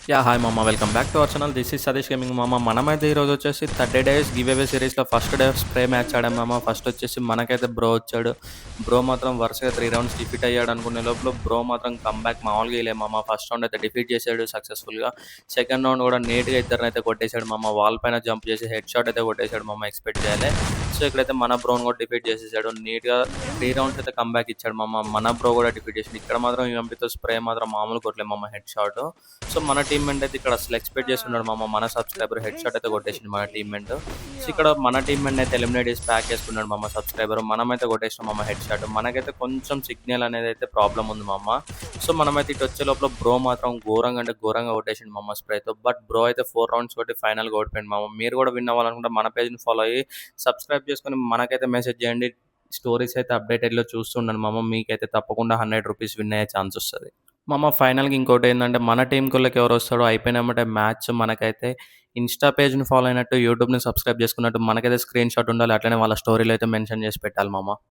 Hi మామ. Welcome back to our channel. This is Satish gaming మామ. మనమైతే ఈరోజు వచ్చేసి 30 డేస్ గివ్ అవే సిరీస్‌లో ఫస్ట్ డే స్ప్రే మ్యాచ్ ఆడాం మామ. ఫస్ట్ వచ్చేసి మనకైతే బ్రో వచ్చాడు. బ్రో మాత్రం వరుసగా 3 రౌండ్స్ డిఫీట్ అయ్యాడు అనుకునే లోపల బ్రో మాత్రం కమ్‌బ్యాక్ మామూలుగా ఇయలే మామ. ఫస్ట్ రౌండ్ అయితే డిఫీట్ చేసాడు సక్సెస్‌ఫుల్‌గా. సెకండ్ రౌండ్ కూడా నీట్‌గా ఇద్దరినైతే కొట్టేసాడు మామ. వాల్ పైన జంప్ చేసి హెడ్ షాట్ అయితే కొట్టేసాడు మామ. ఎక్స్‌పెక్ట్ చేయలే. సో, ఇక్కడైతే మన బ్రోని కూడా డిఫీట్ చేసేసాడు. నీట్‌గా 3 రౌండ్స్ అయితే కమ్‌బ్యాక్ ఇచ్చాడు మామ. మన బ్రో కూడా డిఫీట్ చేసాడు. ఇక్కడ మాత్రం యూఎంపీతో స్ప్రే మాత్రం మామూలుగా కొట్టలే మామ హెడ్ షాట్. సో, మన టీమ్‌మేట్ అయితే ఇక్కడ అసలు ఎక్స్‌పెక్ట్ చేసున్నాడు మామ. మన సబ్‌స్క్రైబర్ హెడ్ షాట్ అయితే కొట్టేసిండు మన టీమ్‌మేట్. సో, ఇక్కడ మన టీమ్‌మేట్‌ని అయితే ఎలిమినేట్ చేసి ప్యాక్ చేసుకున్నాడు మామ సబ్‌స్క్రైబర్. మనమైతే కొట్టేసినాం మామ హెడ్ షాట్. మనకైతే కొంచెం సిగ్నల్ అనేది అయితే ప్రాబ్లమ్ ఉంది మామ. సో, మనమైతే ఇటు వచ్చే లోపల బ్రో మాత్రం ఘోరంగా అంటే ఘోరంగా కొట్టేసిండు మామ స్ప్రేతో. బట్ బ్రో అయితే 4 రౌండ్స్ కొట్టి ఫైనల్‌గా ఓడిపోయిండు మామ. మీరు కూడా విన్ అవ్వాలనుకుంటే మన పేజ్‌ని ఫాలో అయ్యి సబ్‌స్క్రైబ్ చేసుకొని మనకైతే మెసేజ్ చేయండి. స్టోరీస్ అయితే అప్డేటెడ్‌లో చూస్తుండండి మామ. మీకైతే తప్పకుండా ₹100 విన్ అయ్యే ఛాన్స్ వస్తది. మామ ఫైనల్‌గా ఇంకోటేందంటే, మన టీమ్‌కోళ్ళకి ఎవరొస్తాడో అయిపోయినెమ్మటే మ్యాచ్ మనకైతే ఇన్‌స్టా పేజ్‌ని ఫాలో అయినట్టు, యూట్యూబ్‌ని సబ్‌స్క్రైబ్ చేసుకున్నట్టు మనకైతే స్క్రీన్ షాట్ ఉండాలి. అట్లనే వాళ్ళ స్టోరీలో అయితే మెన్షన్ చేసి పెట్టాలి మామ.